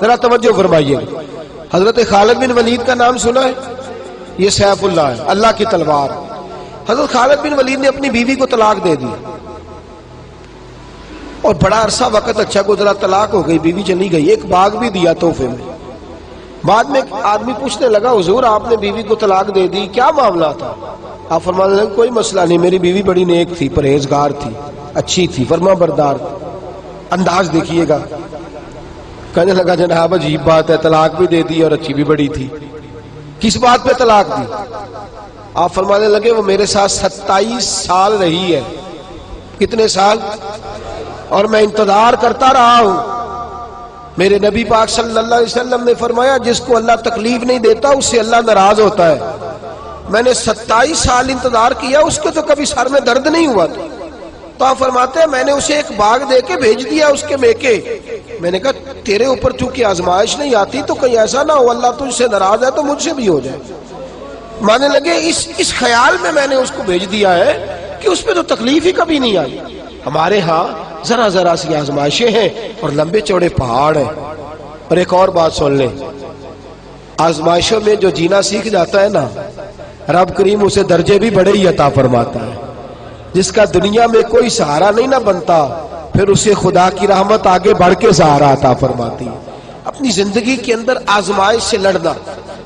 ذرا توجہ فرمائیے. حضرت خالد بن ولید کا نام سنا ہے؟ یہ سیف اللہ ہے، اللہ کی تلوار. حضرت خالد بن ولید نے اپنی بیوی کو طلاق دے دی اور بڑا عرصہ وقت اچھا گزرا، طلاق ہو گئی، بیوی چلی گئی. ایک باغ بھی دیا تحفے میں. بعد میں ایک آدمی پوچھنے لگا حضور آپ نے بیوی کو طلاق دے دی، کیا معاملہ تھا؟ آپ فرمانے لگے کوئی مسئلہ نہیں، میری بیوی بڑی نیک تھی، پرہیزگار تھی، اچھی تھی، فرما بردار تھی. انداز دیکھیے گا. کہنے لگا جناب عجیب بات ہے، طلاق بھی دے دی اور اچھی بھی بڑی تھی، کس بات پہ طلاق دی؟ آپ فرمانے لگے وہ میرے ساتھ 27 سال رہی ہے. کتنے سال؟ اور میں انتظار کرتا رہا ہوں. میرے نبی پاک صلی اللہ علیہ وسلم نے فرمایا جس کو اللہ تکلیف نہیں دیتا اس سے اللہ ناراض ہوتا ہے. میں نے 27 سال انتظار کیا، اس کے تو کبھی سر میں درد نہیں ہوا تھا. تو آپ فرماتے ہیں میں نے اسے ایک باغ دے کے بھیج دیا اس کے میکے. میں نے کہا تیرے اوپر چونکہ آزمائش نہیں آتی تو کہیں ایسا نہ ہو اللہ تجھ سے ناراض ہے تو مجھ سے بھی ہو جائے. مانے لگے اس خیال میں نے اس کو بھیج دیا ہے کہ اس پہ تو تکلیف ہی کبھی نہیں آئی. ہمارے ہاں ذرا ذرا سی آزمائشیں ہیں اور لمبے چوڑے پہاڑ ہیں. اور ایک اور بات سن لیں، آزمائشوں میں جو جینا سیکھ جاتا ہے نا، رب کریم اسے درجے بھی بڑے ہی عطا فرماتا ہے. جس کا دنیا میں کوئی سہارا نہیں نہ بنتا پھر اسے خدا کی رحمت آگے بڑھ کے سہارا عطا فرماتی ہے. اپنی زندگی کے اندر آزمائش سے لڑنا،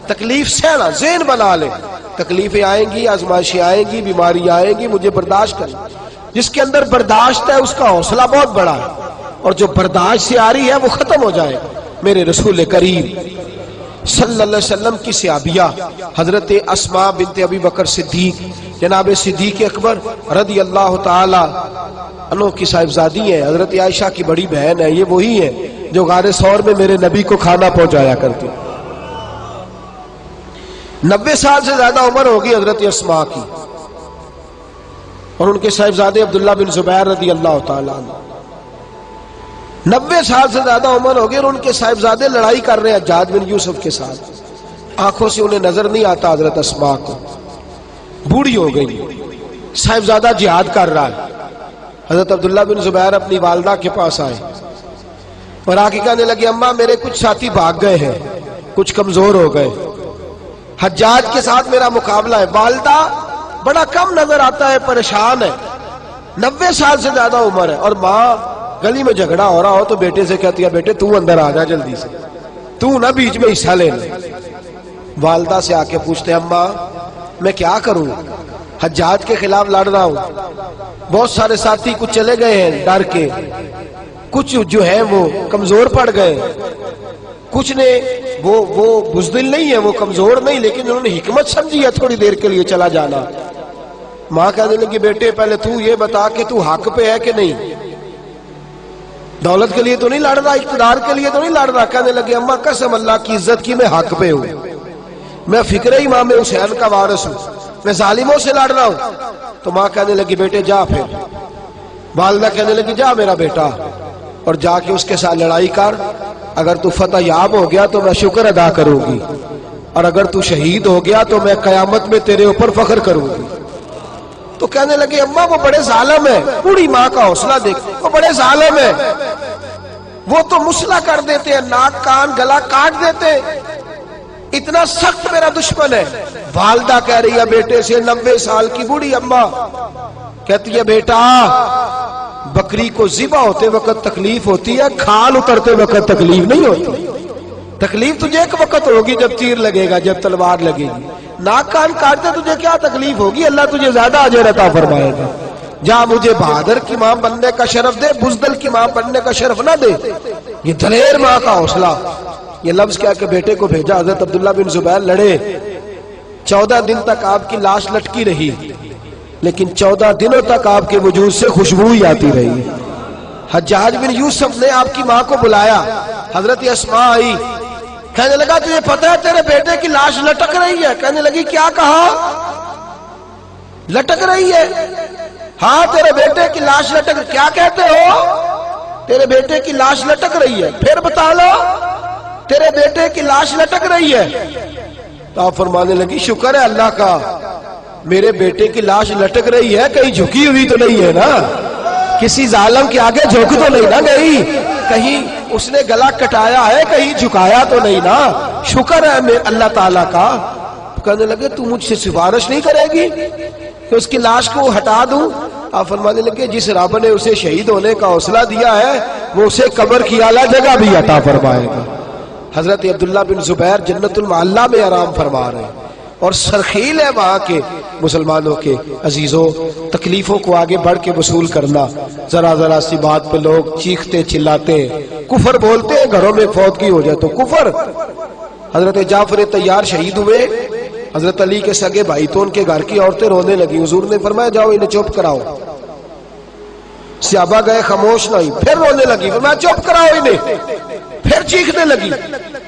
تکلیف سہنا، ذہن بنا لے تکلیفیں آئیں گی، آزمائشیں آئیں گی، بیماری آئیں گی، مجھے برداشت کرنا. جس کے اندر برداشت ہے اس کا حوصلہ بہت بڑا ہے، اور جو برداشت سے آ رہی ہے وہ ختم ہو جائے گا. میرے رسول کریم صلی اللہ علیہ وسلم کی صحابیہ حضرت اسماء بنت ابی بکر صدیق، جناب صدیق اکبر رضی اللہ تعالی عنہ کی صاحبزادی ہیں، حضرت عائشہ کی بڑی بہن ہے. یہ وہی ہے جو غار ثور میں میرے نبی کو کھانا پہنچایا کرتی. 90 سال سے زیادہ عمر ہوگی حضرت اسماء کی، اور ان کے صاحبزادے عبداللہ بن زبیر رضی اللہ تعالیٰ عنہ. 90 سال سے زیادہ عمر ہوگی اور ان کے صاحبزادے لڑائی کر رہے ہیں حجاج بن یوسف کے ساتھ. آنکھوں سے انہیں نظر نہیں آتا حضرت اسماء کو، بوڑھی ہو گئی، صاحبزادہ جہاد کر رہا ہے. حضرت عبداللہ بن زبیر اپنی والدہ کے پاس آئے اور آ کے کہنے لگے اماں میرے کچھ ساتھی بھاگ گئے ہیں، کچھ کمزور ہو گئے، حجاج کے ساتھ میرا مقابلہ ہے. والدہ بڑا کم نظر آتا ہے، پریشان ہے، 90 سال سے زیادہ عمر ہے. اور ماں گلی میں جھگڑا ہو رہا ہو تو بیٹے سے کہتی ہے بیٹے تو اندر آ جا جلدی سے، تو نہ بیچ میں حصہ لے لے. والدہ سے آ کے پوچھتے ہیں اماں میں کیا کروں، حجاج کے خلاف لڑ رہا ہوں، بہت سارے ساتھی کچھ چلے گئے ہیں ڈر کے، کچھ جو ہیں وہ کمزور پڑ گئے، کچھ نے وہ بزدل نہیں ہے، وہ کمزور نہیں، لیکن انہوں نے حکمت سمجھی ہے تھوڑی دیر کے لیے چلا جانا. ماں کہنے لگی بیٹے پہلے تو یہ بتا کہ تو حق پہ ہے کہ نہیں، دولت کے لیے تو نہیں لڑ رہا، اقتدار کے لیے تو نہیں لڑ رہا. کہنے لگے اماں قسم اللہ کی عزت کی میں حق پہ ہوں، میں فکر امام حسین کا وارث ہوں، میں ظالموں سے لڑ رہا ہوں. تو ماں کہنے لگی بیٹے جا. پھر والدہ کہنے لگی جا میرا بیٹا اور جا کے اس کے ساتھ لڑائی کر، اگر تو فتح یاب ہو گیا تو میں شکر ادا کروں گی، اور اگر تو شہید ہو گیا تو میں قیامت میں تیرے اوپر فخر کروں گی. تو کہنے لگے اماں وہ بڑے ظالم ہے، بوڑھی ماں کا حوصلہ دیکھ، وہ بڑے ظالم ہے، وہ تو مسئلہ کر دیتے ہیں، ناک کان گلا کاٹ دیتے ہیں، اتنا سخت میرا دشمن ہے. والدہ کہہ رہی ہے بیٹے سے، 90 سال کی بوڑھی اماں کہتی ہے بیٹا بکری کو ذبح ہوتے وقت تکلیف ہوتی ہے، کھال اترتے وقت تکلیف نہیں ہوتی. تکلیف تجھے ایک وقت ہوگی جب تیر لگے گا، جب تلوار لگے گی. ناک کان کاٹتے تجھے کیا تکلیف ہوگی، اللہ تجھے زیادہ اجر عطا فرمائے گا. جا مجھے بہادر کی ماں بننے کا شرف دے، بزدل کی ماں بننے کا شرف نہ دے. یہ دلیر ماں کا حوصلہ. یہ لفظ کیا کہ بیٹے کو بھیجا. حضرت عبداللہ بن زبیر لڑے، 14 دن تک آپ کی لاش لٹکی رہی، لیکن 14 دنوں تک آپ کے وجود سے خوشبو ہی آتی رہی. حجاج بن یوسف نے آپ کی ماں کو بلایا، حضرت اسماء آئی، کہنے لگا تجھے پتہ ہے تیرے بیٹے کی لاش لٹک رہی ہے؟ کہنے لگی کیا کہا؟ لٹک رہی ہے؟ ہاں تیرے بیٹے کی لاش لٹک. کیا کہتے ہو؟ تیرے بیٹے کی لاش لٹک رہی ہے. پھر بتا لو. تیرے بیٹے کی لاش لٹک رہی ہے. تو آپ فرمانے لگی شکر ہے اللہ کا، میرے بیٹے کی لاش لٹک رہی ہے، کہیں جھکی ہوئی تو نہیں ہے نا، کسی ظالم کے آگے جھک تو نہیں نہ گئی، کہیں اس نے گلا کٹایا ہے کہیں جھکایا تو نہیں نا, شکر ہے میں اللہ تعالیٰ کا. کہنے لگے تو مجھ سے سفارش نہیں کرے گی کہ اس کی لاش کو ہٹا دوں؟ آپ فرمانے لگے جس رب نے اسے شہید ہونے کا حوصلہ دیا ہے وہ اسے قبر کی اعلیٰ جگہ بھی عطا فرمائے گا. حضرت عبداللہ بن زبیر جنت المعلیٰ میں آرام فرما رہے ہیں اور سرخیل ہے وہاں کے مسلمانوں کے. عزیزوں, تکلیفوں کو آگے بڑھ کے وصول کرنا. ذرا ذرا سی بات پہ لوگ چیختے چلاتے ہیں, کفر بولتے ہیں, گھروں میں فوتگی ہو جائے تو کفر. حضرت جعفر طیار شہید ہوئے, حضرت علی کے سگے بھائی تو ان کے گھر کی عورتیں رونے لگی. حضور نے فرمایا جاؤ انہیں چپ کراؤ. صحابہ گئے, خاموش نہیں, پھر رونے لگی. فرمایا چپ کراؤ انہیں, پھر چیخنے لگی.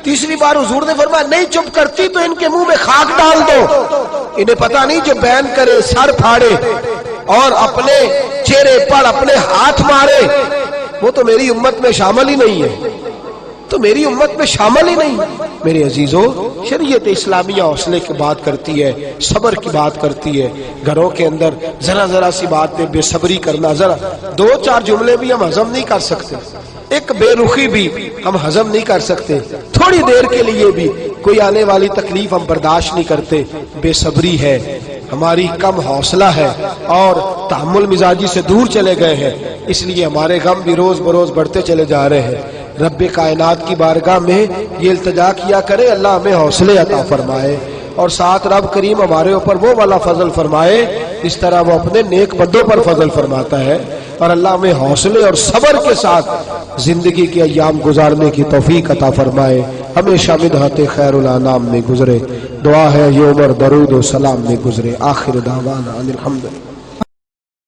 تیسری بار حضور نے فرمایا نہیں چپ کرتی تو ان کے منہ میں خاک ڈال دو. انہیں پتہ نہیں جو بین کرے, سر پھاڑے اور اپنے چہرے پر اپنے ہاتھ مارے وہ تو میری امت میں شامل ہی نہیں ہے, تو میری امت میں شامل ہی نہیں. میرے عزیزوں, شریعت اسلامیہ حوصلے کی بات کرتی ہے, صبر کی بات کرتی ہے. گھروں کے اندر ذرا ذرا سی بات میں بے صبری کرنا, ذرا دو چار جملے بھی ہم ہضم نہیں کر سکتے, ایک بے رخی بھی ہم ہضم نہیں کر سکتے, تھوڑی دیر کے لیے بھی کوئی آنے والی تکلیف ہم برداشت نہیں کرتے. بے صبری ہے, ہماری کم حوصلہ ہے اور تحمل مزاجی سے دور چلے گئے ہیں, اس لیے ہمارے غم بھی روز بروز بڑھتے چلے جا رہے ہیں. رب کائنات کی بارگاہ میں یہ التجا کیا کرے اللہ ہمیں حوصلے عطا فرمائے اور ساتھ رب کریم ہمارے اوپر وہ والا فضل فرمائے اس طرح وہ اپنے نیک بندوں پر فضل فرماتا ہے. اور اللہ ہمیں حوصلے اور صبر کے ساتھ زندگی کے ایام گزارنے کی توفیق عطا فرمائے. ہمیشہ مدحت خیر الانام میں گزرے. دعا ہے یہ عمر درود و سلام میں گزرے. آخر دعوانا ان الحمدللہ.